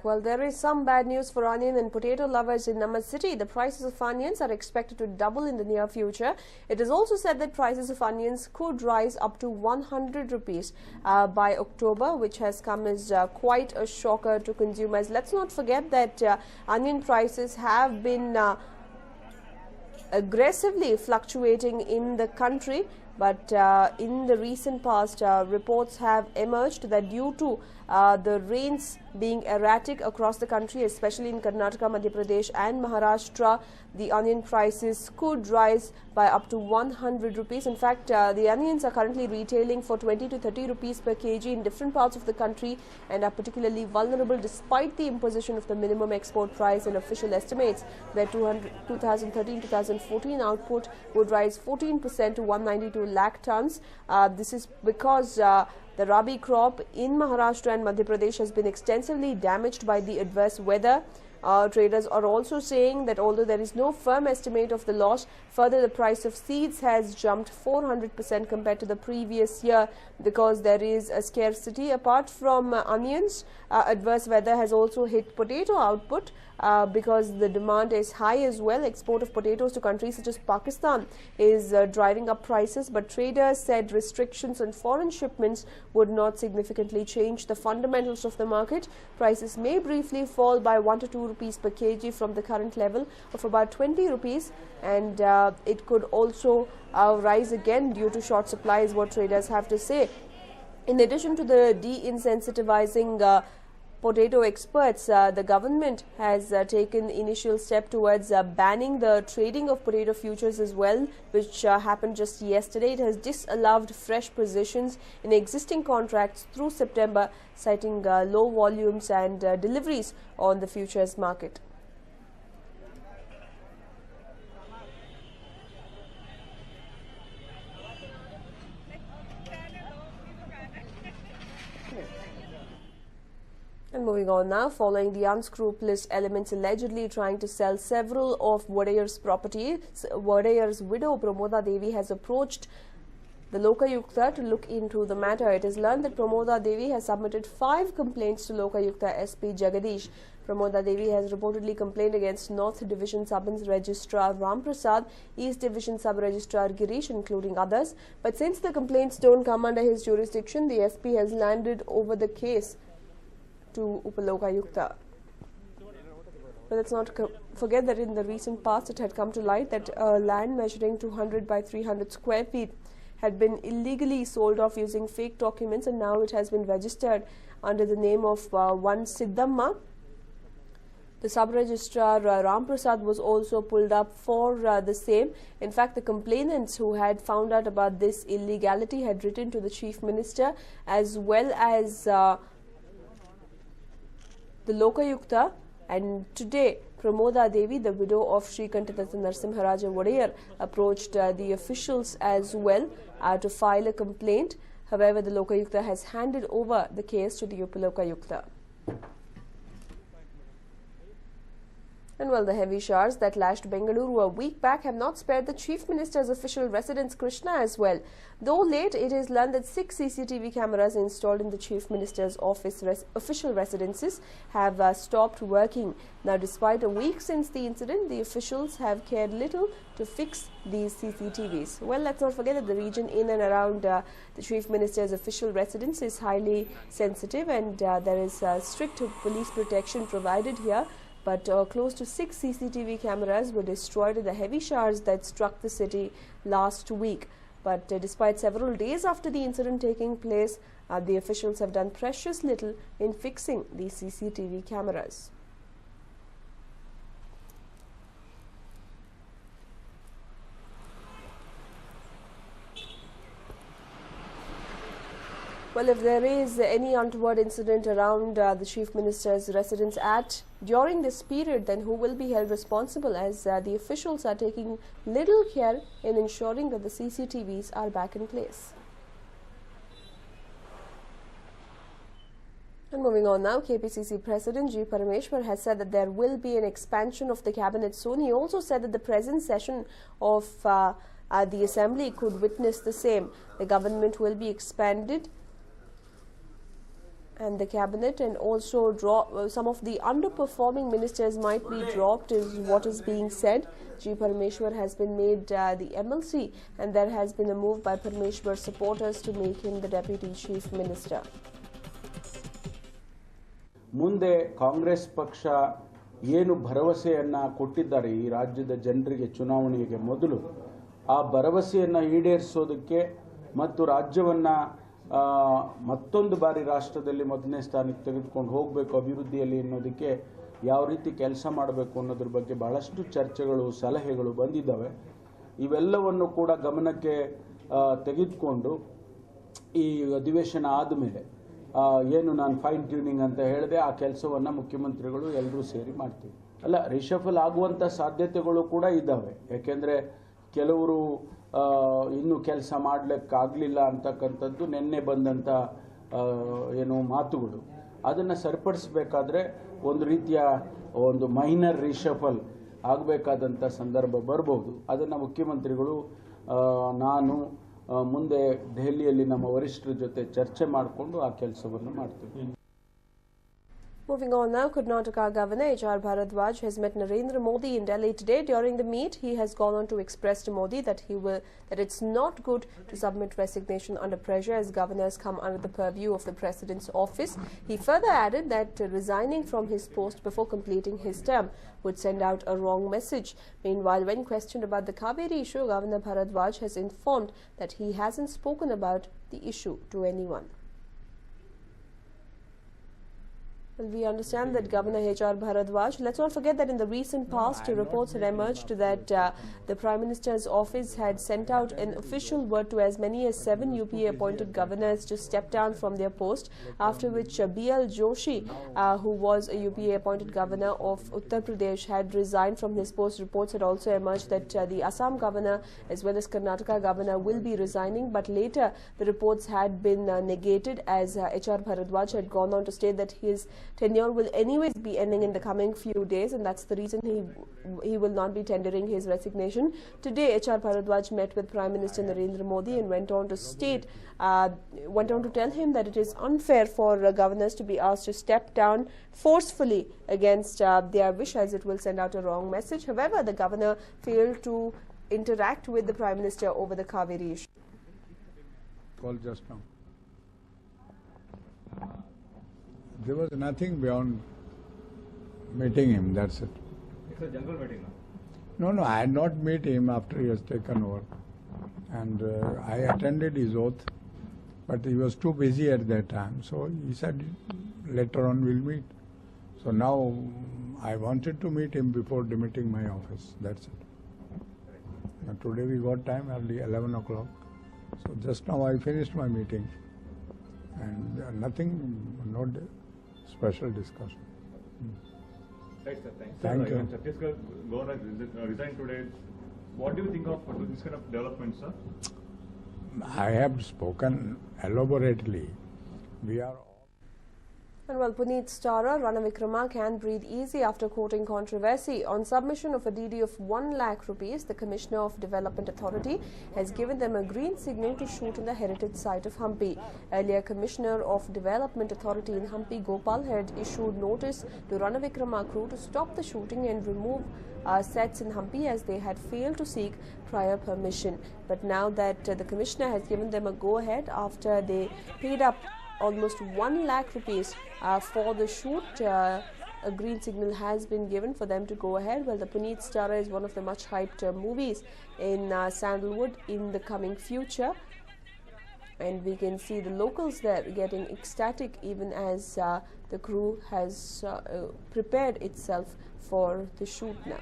Well, there is some bad news for onion and potato lovers in Namma city. The prices of onions are expected to double in the near future. It is also said that prices of onions could rise up to 100 rupees by October, which has come as quite a shocker to consumers. Let's not forget that onion prices have been aggressively fluctuating in the country, but in the recent past, reports have emerged that due to the rains being erratic across the country, especially in Karnataka, Madhya Pradesh and Maharashtra, the onion prices could rise by up to 100 rupees. In fact, the onions are currently retailing for 20 to 30 rupees per kg in different parts of the country and are particularly vulnerable despite the imposition of the minimum export price and official estimates, where 2013-2014 output would rise 14% to 192 lakh tons. This is because the Rabi crop in Maharashtra and Madhya Pradesh has been extensively damaged by the adverse weather. Traders are also saying that although there is no firm estimate of the loss, further the price of seeds has jumped 400% compared to the previous year because there is a scarcity. Apart from onions, adverse weather has also hit potato output because the demand is high as well. Export of potatoes to countries such as Pakistan is driving up prices, but traders said restrictions on foreign shipments would not significantly change the fundamentals of the market. Prices may briefly fall by 1 to 2 rupees per kg from the current level of about 20 rupees, and it could also rise again due to short supply, is what traders have to say. In addition to the de-insensitivizing potato experts, the government has taken initial step towards banning the trading of potato futures as well, which happened just yesterday. It has disallowed fresh positions in existing contracts through September, citing low volumes and deliveries on the futures market. And moving on now, following the unscrupulous elements allegedly trying to sell several of Vodayar's properties, Vodayar's widow Pramoda Devi has approached the Lokayukta to look into the matter. It is learned that Pramoda Devi has submitted 5 complaints to Lokayukta SP Jagadish. Pramoda Devi has reportedly complained against North Division Sub-Registrar Ram Prasad, East Division Sub-Registrar Girish, including others. But since the complaints don't come under his jurisdiction, the SP has landed over the case to Upalokayukta. But let's not forget that in the recent past it had come to light that land measuring 200 by 300 square feet had been illegally sold off using fake documents, and now it has been registered under the name of one Siddhamma. The sub-registrar Ram Prasad was also pulled up for the same. In fact, the complainants who had found out about this illegality had written to the Chief Minister as well as the Lokayukta, and today Pramoda Devi, the widow of Sri Kantathatha Narsimharaja Vodayar, approached the officials as well to file a complaint. However, the Lokayukta has handed over the case to the Upalokayukta. And well, the heavy showers that lashed Bengaluru a week back have not spared the Chief Minister's official residence Krishna as well. Though late, it is learned that 6 CCTV cameras installed in the Chief Minister's office official residences have stopped working. Now, despite a week since the incident, the officials have cared little to fix these CCTVs. Well, let's not forget that the region in and around the Chief Minister's official residence is highly sensitive, and there is strict police protection provided here. But close to 6 CCTV cameras were destroyed in the heavy showers that struck the city last week. But despite several days after the incident taking place, the officials have done precious little in fixing these CCTV cameras. Well, if there is any untoward incident around the Chief Minister's residence during this period, then who will be held responsible, as the officials are taking little care in ensuring that the CCTVs are back in place. And moving on now, KPCC President G. Parameshwar has said that there will be an expansion of the cabinet soon. He also said that the present session of the Assembly could witness the same. The government will be expanded And the cabinet and also some of the underperforming ministers might be dropped is what is being said. G. Parameshwar has been made the MLC, and there has been a move by Parameshwar supporters to make him the Deputy Chief Minister. ಮುಂದೆ ಕಾಂಗ್ರೆಸ್ ಪಕ್ಷ ಏನು ಭರವಸೆಯನ್ನು ಕೊಟ್ಟಿದ್ದಾರೆ ಈ ರಾಜ್ಯದ ಜನರಿಗೆ ಚುನಾವಣೆಗೆ ಮೊದಲು ಆ ಭರವಸೆಯನ್ನು ಈಡೇರಿಸೋದಕ್ಕೆ ಮತ್ತು ರಾಜ್ಯವನ್ನು ಮತ್ತೊಂದು ಬಾರಿ ರಾಷ್ಟ್ರದಲ್ಲಿ ಮೊದಲನೇ ಸ್ಥಾನಕ್ಕೆ ತೆಗೆದುಕೊಂಡು ಹೋಗಬೇಕು ಅಭಿವೃದ್ಧಿಯಲ್ಲಿ ಅನ್ನೋದಕ್ಕೆ ಯಾವ ರೀತಿ ಕೆಲಸ ಮಾಡಬೇಕು ಅನ್ನೋದ್ರ ಬಗ್ಗೆ ಬಹಳಷ್ಟು ಚರ್ಚೆಗಳು ಸಲಹೆಗಳು ಬಂದಿದ್ದಾವೆ. ಇವೆಲ್ಲವನ್ನು ಕೂಡ ಗಮನಕ್ಕೆ ತೆಗೆದುಕೊಂಡು ಈ ಅಧಿವೇಶನ ಆದಮೇಲೆ ಏನು ನಾನು ಫೈನ್ ಟ್ಯೂನಿಂಗ್ ಅಂತ ಹೇಳಿದೆ ಆ ಕೆಲಸವನ್ನು ಮುಖ್ಯಮಂತ್ರಿಗಳು ಎಲ್ಲರೂ ಸೇರಿ ಮಾಡ್ತೀವಿ. ಅಲ್ಲ, ರಿಷಫಲ್ ಆಗುವಂಥ ಸಾಧ್ಯತೆಗಳು ಕೂಡ ಇದ್ದಾವೆ. ಯಾಕೆಂದರೆ ಕೆಲವರು ಇನ್ನೂ ಕೆಲಸ ಮಾಡಲಿಕ್ಕಾಗಲಿಲ್ಲ ಅಂತಕ್ಕಂಥದ್ದು ನಿನ್ನೆ ಬಂದಂಥ ಏನು ಮಾತುಗಳು. ಅದನ್ನು ಸರಿಪಡಿಸಬೇಕಾದ್ರೆ ಒಂದು ರೀತಿಯ ಒಂದು ಮೈನರ್ ರಿಷಫಲ್ ಆಗಬೇಕಾದಂಥ ಸಂದರ್ಭ ಬರ್ಬೋದು. ಅದನ್ನು ಮುಖ್ಯಮಂತ್ರಿಗಳು ನಾನು ಮುಂದೆ ದೆಹಲಿಯಲ್ಲಿ ನಮ್ಮ ವರಿಷ್ಠರ ಜೊತೆ ಚರ್ಚೆ ಮಾಡಿಕೊಂಡು ಆ ಕೆಲಸವನ್ನು ಮಾಡ್ತೀವಿ. Moving on now, Karnataka Governor H.R. Bharadwaj has met Narendra Modi in Delhi today. During the meet, he has gone on to express to Modi that it's not good to submit resignation under pressure as governors come under the purview of the President's office. He further added that resigning from his post before completing his term would send out a wrong message. Meanwhile, when questioned about the Kaveri issue, Governor Bharadwaj has informed that he hasn't spoken about the issue to anyone. Well, we understand that Governor H.R. Bharadwaj, let's not forget that in the recent past, reports had emerged that the Prime Minister's office had sent out an official word to as many as 7 UPA appointed governors to step down from their post, after which B.L. Joshi, who was a UPA appointed governor of Uttar Pradesh, had resigned from his post. Reports had also emerged that the Assam governor as well as Karnataka governor will be resigning, but later the reports had been negated as H.R. Bharadwaj had gone on to state that his tenure will anyways be ending in the coming few days, and that's the reason he will not be tendering his resignation. Today, H.R. Bharadwaj met with Prime Minister Narendra Modi and went on to tell him that it is unfair for governors to be asked to step down forcefully against their wish, as it will send out a wrong message. However, the governor failed to interact with the Prime Minister over the Kaveri issue. Call just now. There was nothing beyond meeting him, that's it. It's a general meeting now? No, I had not met him after he has taken over. And I attended his oath, but he was too busy at that time. So he said, later on we'll meet. So now I wanted to meet him before demitting my office, that's it. And today we got time, early 11 o'clock. So just now I finished my meeting. And nothing, no special discussion. Right, sir. Thanks. Thank you. Chhattisgarh governor resigned today. What do you think of this kind of development, sir? I have spoken elaborately. We are. And well, Puneet starrer Rana Vikrama can breathe easy after courting controversy. On submission of a DD of 1 lakh rupees, the Commissioner of Development Authority has given them a green signal to shoot in the heritage site of Hampi. Earlier, Commissioner of Development Authority in Hampi, Gopal, had issued notice to Rana Vikrama crew to stop the shooting and remove sets in Hampi as they had failed to seek prior permission. But now that the Commissioner has given them a go-ahead after they paid up almost 1 lakh rupees for the shoot, a green signal has been given for them to go ahead. Well, the Puneet starrer is one of the much hyped movies in Sandalwood in the coming future, and we can see the locals there getting ecstatic even as the crew has prepared itself for the shoot now.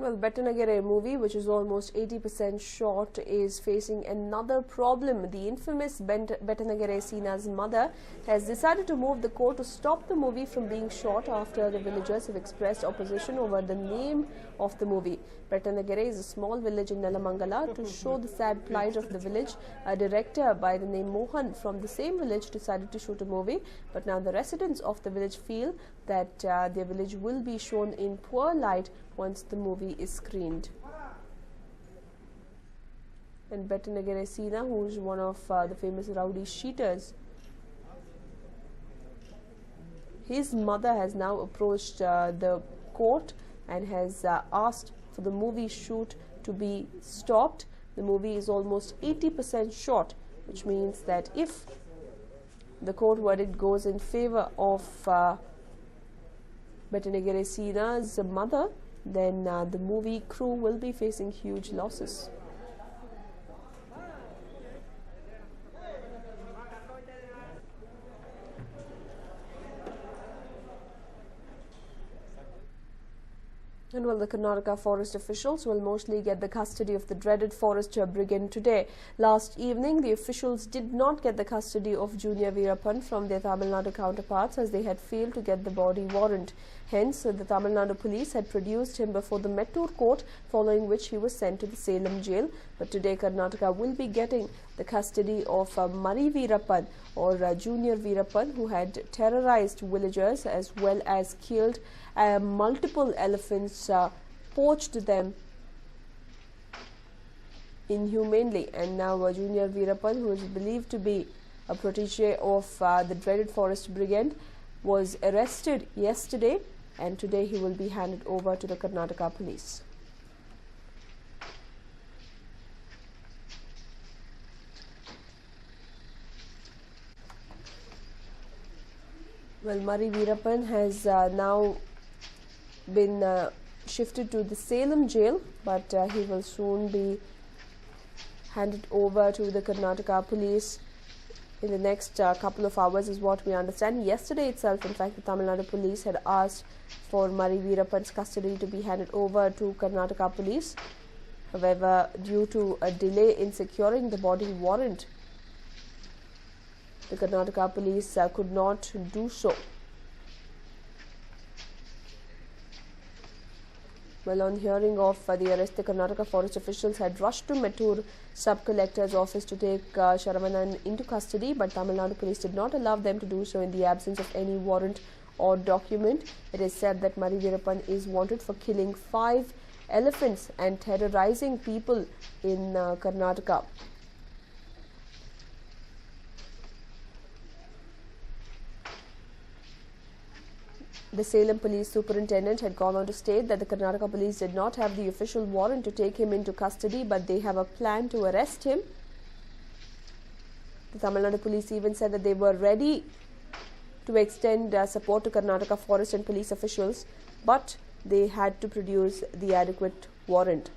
Well, Bettanagere movie, which is almost 80% shot, is facing another problem. The infamous Bettanagere Sina's mother has decided to move the court to stop the movie from being shot after the villagers have expressed opposition over the name of the movie. Bettanagere is a small village in Nelamangala. To show the sad plight of the village, a director by the name Mohan from the same village decided to shoot a movie. But now the residents of the village feel that their village will be shown in poor light once the movie is screened. And Bettanagere Sina, who is one of the famous rowdy cheaters, his mother has now approached the court and has asked for the movie shoot to be stopped. The movie is almost 80% shot, which means that if the court verdict goes in favor of Bettanagere Sina's mother, then the movie crew will be facing huge losses. And well, the Karnataka forest officials will mostly get the custody of the dreaded forest brigand today. Last evening, the officials did not get the custody of Junior Veerappan from their Tamil Nadu counterparts as they had failed to get the body warrant. Hence, the Tamil Nadu police had produced him before the Mettur court, following which he was sent to the Salem jail. But today, Karnataka will be getting the custody of Mari Veerappan or Junior Veerappan, who had terrorized villagers as well as killed multiple elephants, poached them inhumanely. And now Junior Veerappan, who is believed to be a protege of the dreaded forest brigand, was arrested yesterday, and today he will be handed over to the Karnataka police. Well, Mari Veerappan has now been shifted to the Salem jail, but he will soon be handed over to the Karnataka police in the next couple of hours, is what we understand. Yesterday itself, in fact, the Tamil Nadu police had asked for Mari Veerappan's custody to be handed over to Karnataka police. However, due to a delay in securing the body warrant, the Karnataka police could not do so. Well, on hearing of the arrest, the Karnataka forest officials had rushed to Mettur sub-collector's office to take Sharavanan into custody, but Tamil Nadu police did not allow them to do so in the absence of any warrant or document. It is said that Mari Veerappan is wanted for killing 5 elephants and terrorizing people in Karnataka. The Salem police superintendent had gone on to state that the Karnataka police did not have the official warrant to take him into custody, but they have a plan to arrest him. The Tamil Nadu police even said that they were ready to extend support to Karnataka forest and police officials, but they had to produce the adequate warrant.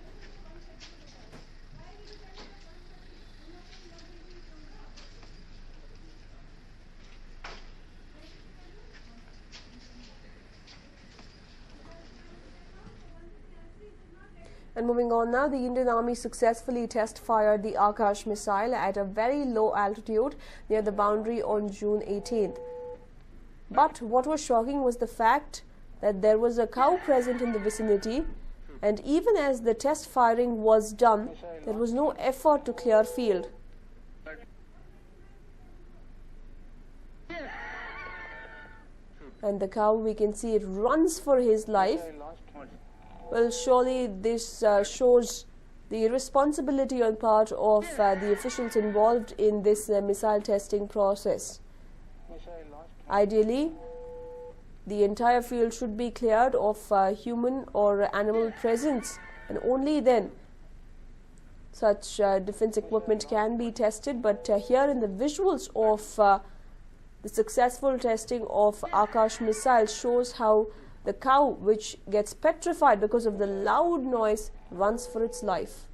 And moving on now, the Indian Army successfully test-fired the Akash missile at a very low altitude near the boundary on June 18th. But what was shocking was the fact that there was a cow present in the vicinity, and even as the test firing was done, there was no effort to clear field. And the cow, we can see it runs for his life. Well, surely this shows the irresponsibility on part of the officials involved in this missile testing process. Ideally, the entire field should be cleared of human or animal presence, and only then such defense equipment can be tested. But here in the visuals of the successful testing of Akash missile shows how the cow, which gets petrified because of the loud noise, runs for its life.